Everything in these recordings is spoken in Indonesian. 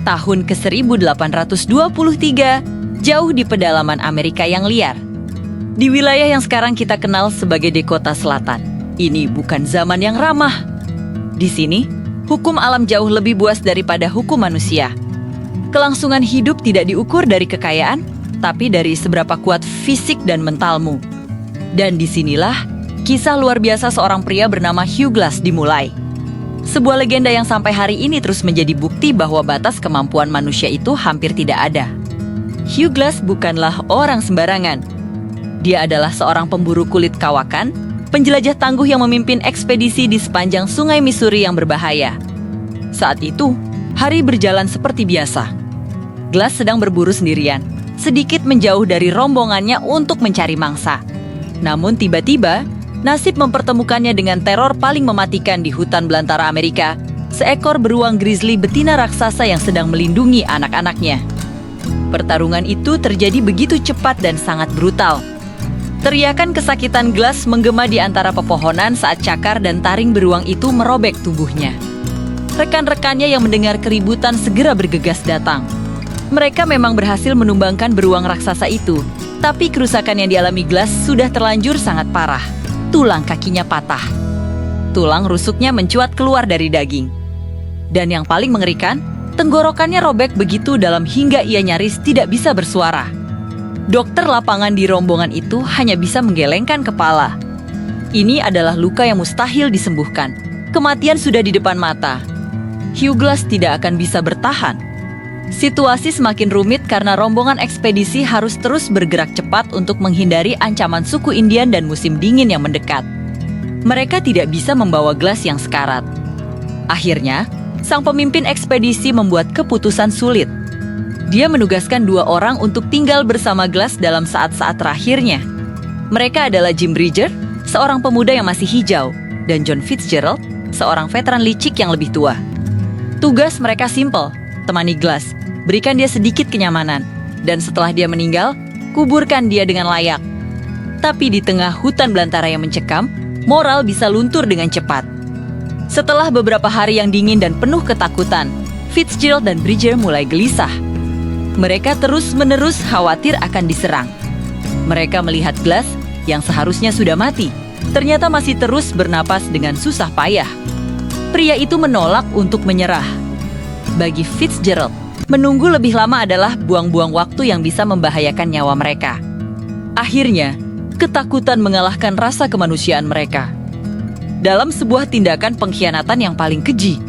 Tahun ke-1823, jauh di pedalaman Amerika yang liar. Di wilayah yang sekarang kita kenal sebagai Dakota Selatan. Ini bukan zaman yang ramah. Di sini, hukum alam jauh lebih buas daripada hukum manusia. Kelangsungan hidup tidak diukur dari kekayaan, tapi dari seberapa kuat fisik dan mentalmu. Dan disinilah, kisah luar biasa seorang pria bernama Hugh Glass dimulai. Sebuah legenda yang sampai hari ini terus menjadi bukti bahwa batas kemampuan manusia itu hampir tidak ada. Hugh Glass bukanlah orang sembarangan. Dia adalah seorang pemburu kulit kawakan, penjelajah tangguh yang memimpin ekspedisi di sepanjang sungai Missouri yang berbahaya. Saat itu, hari berjalan seperti biasa. Glass sedang berburu sendirian, sedikit menjauh dari rombongannya untuk mencari mangsa. Namun tiba-tiba, nasib mempertemukannya dengan teror paling mematikan di hutan belantara Amerika, seekor beruang grizzly betina raksasa yang sedang melindungi anak-anaknya. Pertarungan itu terjadi begitu cepat dan sangat brutal. Teriakan kesakitan Glass menggema di antara pepohonan saat cakar dan taring beruang itu merobek tubuhnya. Rekan-rekannya yang mendengar keributan segera bergegas datang. Mereka memang berhasil menumbangkan beruang raksasa itu, tapi kerusakan yang dialami Glass sudah terlanjur sangat parah. Tulang kakinya patah. Tulang rusuknya mencuat keluar dari daging. Dan yang paling mengerikan, tenggorokannya robek begitu dalam hingga ia nyaris tidak bisa bersuara. Dokter lapangan di rombongan itu hanya bisa menggelengkan kepala. Ini adalah luka yang mustahil disembuhkan. Kematian sudah di depan mata. Hugh Glass tidak akan bisa bertahan. Situasi semakin rumit karena rombongan ekspedisi harus terus bergerak cepat untuk menghindari ancaman suku Indian dan musim dingin yang mendekat. Mereka tidak bisa membawa Glass yang sekarat. Akhirnya, sang pemimpin ekspedisi membuat keputusan sulit. Dia menugaskan 2 orang untuk tinggal bersama Glass dalam saat-saat terakhirnya. Mereka adalah Jim Bridger, seorang pemuda yang masih hijau, dan John Fitzgerald, seorang veteran licik yang lebih tua. Tugas mereka simpel, temani Glass, berikan dia sedikit kenyamanan, dan setelah dia meninggal, kuburkan dia dengan layak. Tapi di tengah hutan belantara yang mencekam, moral bisa luntur dengan cepat. Setelah beberapa hari yang dingin dan penuh ketakutan, Fitzgerald dan Bridger mulai gelisah. Mereka terus-menerus khawatir akan diserang. Mereka melihat Glass yang seharusnya sudah mati, ternyata masih terus bernapas dengan susah payah. Pria itu menolak untuk menyerah. Bagi Fitzgerald, menunggu lebih lama adalah buang-buang waktu yang bisa membahayakan nyawa mereka. Akhirnya, ketakutan mengalahkan rasa kemanusiaan mereka. Dalam sebuah tindakan pengkhianatan yang paling keji,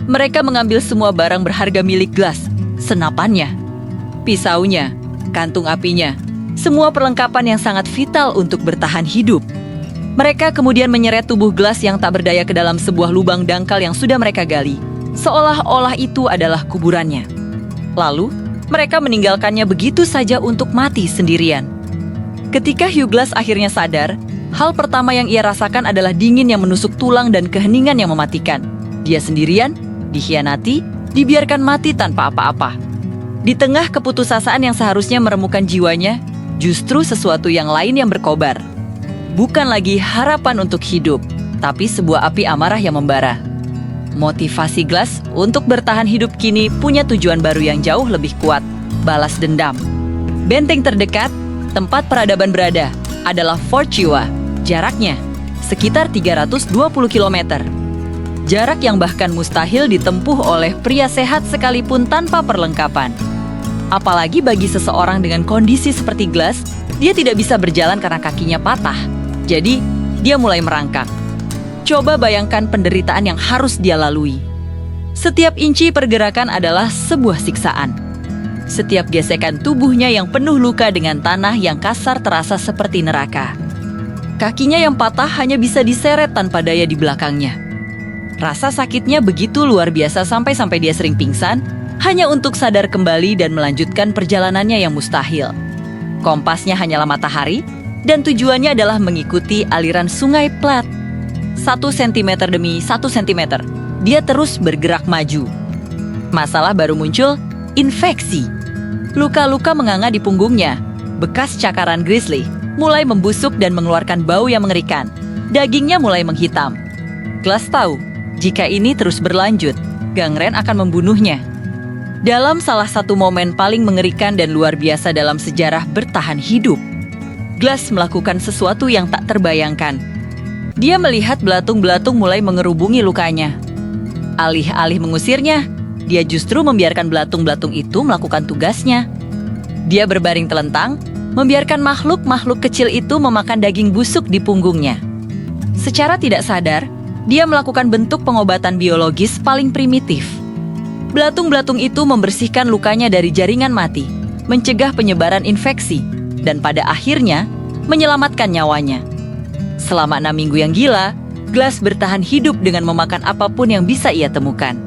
mereka mengambil semua barang berharga milik Glass, senapannya, pisaunya, kantung apinya, semua perlengkapan yang sangat vital untuk bertahan hidup. Mereka kemudian menyeret tubuh Glass yang tak berdaya ke dalam sebuah lubang dangkal yang sudah mereka gali, seolah-olah itu adalah kuburannya. Lalu, mereka meninggalkannya begitu saja untuk mati sendirian. Ketika Hugh Glass akhirnya sadar, hal pertama yang ia rasakan adalah dingin yang menusuk tulang dan keheningan yang mematikan. Dia sendirian, dikhianati, dibiarkan mati tanpa apa-apa. Di tengah keputusasaan yang seharusnya meremukkan jiwanya, justru sesuatu yang lain yang berkobar. Bukan lagi harapan untuk hidup, tapi sebuah api amarah yang membara. Motivasi Glass untuk bertahan hidup kini punya tujuan baru yang jauh lebih kuat, balas dendam. Benteng terdekat, tempat peradaban berada, adalah Fort Chippewa. Jaraknya sekitar 320 km. Jarak yang bahkan mustahil ditempuh oleh pria sehat sekalipun tanpa perlengkapan. Apalagi bagi seseorang dengan kondisi seperti Glass, dia tidak bisa berjalan karena kakinya patah. Jadi, dia mulai merangkak. Coba bayangkan penderitaan yang harus dia lalui. Setiap inci pergerakan adalah sebuah siksaan. Setiap gesekan tubuhnya yang penuh luka dengan tanah yang kasar terasa seperti neraka. Kakinya yang patah hanya bisa diseret tanpa daya di belakangnya. Rasa sakitnya begitu luar biasa sampai dia sering pingsan, hanya untuk sadar kembali dan melanjutkan perjalanannya yang mustahil. Kompasnya hanyalah matahari, dan tujuannya adalah mengikuti aliran sungai Platte. 1 cm demi 1 cm, dia terus bergerak maju. Masalah baru muncul, infeksi. Luka-luka menganga di punggungnya, bekas cakaran grizzly, mulai membusuk dan mengeluarkan bau yang mengerikan. Dagingnya mulai menghitam. Glass tahu, jika ini terus berlanjut, gangren akan membunuhnya. Dalam salah satu momen paling mengerikan dan luar biasa dalam sejarah bertahan hidup, Glass melakukan sesuatu yang tak terbayangkan. Dia melihat belatung-belatung mulai mengerubungi lukanya. Alih-alih mengusirnya, dia justru membiarkan belatung-belatung itu melakukan tugasnya. Dia berbaring telentang, membiarkan makhluk-makhluk kecil itu memakan daging busuk di punggungnya. Secara tidak sadar, dia melakukan bentuk pengobatan biologis paling primitif. Belatung-belatung itu membersihkan lukanya dari jaringan mati, mencegah penyebaran infeksi, dan pada akhirnya menyelamatkan nyawanya. Selama 6 minggu yang gila, Glass bertahan hidup dengan memakan apapun yang bisa ia temukan.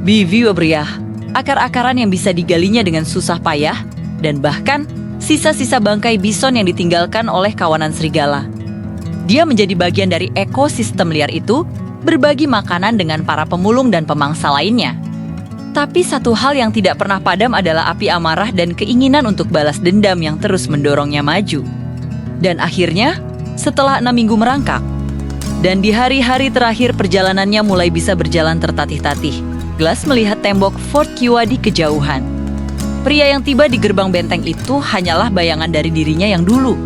Biviubriah, akar-akaran yang bisa digalinya dengan susah payah, dan bahkan sisa-sisa bangkai bison yang ditinggalkan oleh kawanan serigala. Dia menjadi bagian dari ekosistem liar itu, berbagi makanan dengan para pemulung dan pemangsa lainnya. Tapi satu hal yang tidak pernah padam adalah api amarah dan keinginan untuk balas dendam yang terus mendorongnya maju. Dan akhirnya, setelah 6 minggu merangkak, dan di hari-hari terakhir perjalanannya mulai bisa berjalan tertatih-tatih, Glass melihat tembok Fort Kiowa di kejauhan. Pria yang tiba di gerbang benteng itu hanyalah bayangan dari dirinya yang dulu.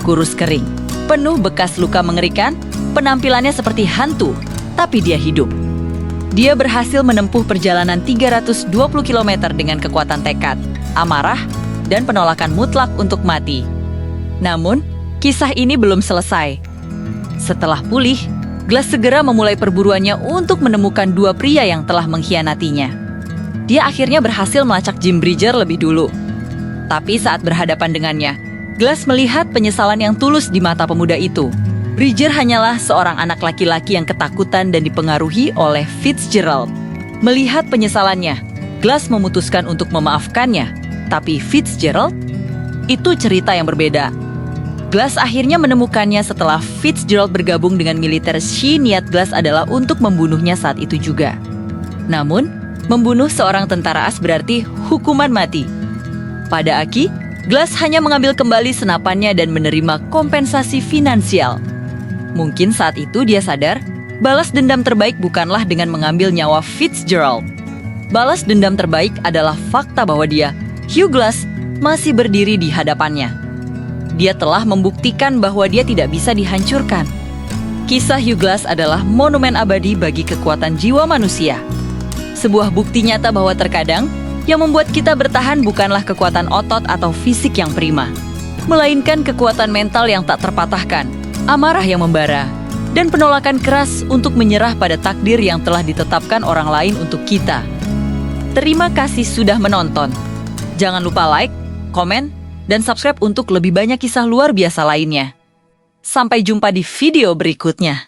Kurus kering, penuh bekas luka mengerikan, penampilannya seperti hantu, tapi dia hidup. Dia berhasil menempuh perjalanan 320 km dengan kekuatan tekad, amarah, dan penolakan mutlak untuk mati. Namun, kisah ini belum selesai. Setelah pulih, Glass segera memulai perburuannya untuk menemukan 2 pria yang telah mengkhianatinya. Dia akhirnya berhasil melacak Jim Bridger lebih dulu. Tapi saat berhadapan dengannya, Glass melihat penyesalan yang tulus di mata pemuda itu. Bridger hanyalah seorang anak laki-laki yang ketakutan dan dipengaruhi oleh Fitzgerald. Melihat penyesalannya, Glass memutuskan untuk memaafkannya. Tapi Fitzgerald? Itu cerita yang berbeda. Glass akhirnya menemukannya setelah Fitzgerald bergabung dengan militer Shi. Niat Glass adalah untuk membunuhnya saat itu juga. Namun, membunuh seorang tentara as berarti hukuman mati. Pada Aki, Glass hanya mengambil kembali senapannya dan menerima kompensasi finansial. Mungkin saat itu dia sadar, balas dendam terbaik bukanlah dengan mengambil nyawa Fitzgerald. Balas dendam terbaik adalah fakta bahwa dia, Hugh Glass, masih berdiri di hadapannya. Dia telah membuktikan bahwa dia tidak bisa dihancurkan. Kisah Hugh Glass adalah monumen abadi bagi kekuatan jiwa manusia. Sebuah bukti nyata bahwa terkadang, yang membuat kita bertahan bukanlah kekuatan otot atau fisik yang prima, melainkan kekuatan mental yang tak terpatahkan, amarah yang membara, dan penolakan keras untuk menyerah pada takdir yang telah ditetapkan orang lain untuk kita. Terima kasih sudah menonton. Jangan lupa like, komen, dan subscribe untuk lebih banyak kisah luar biasa lainnya. Sampai jumpa di video berikutnya.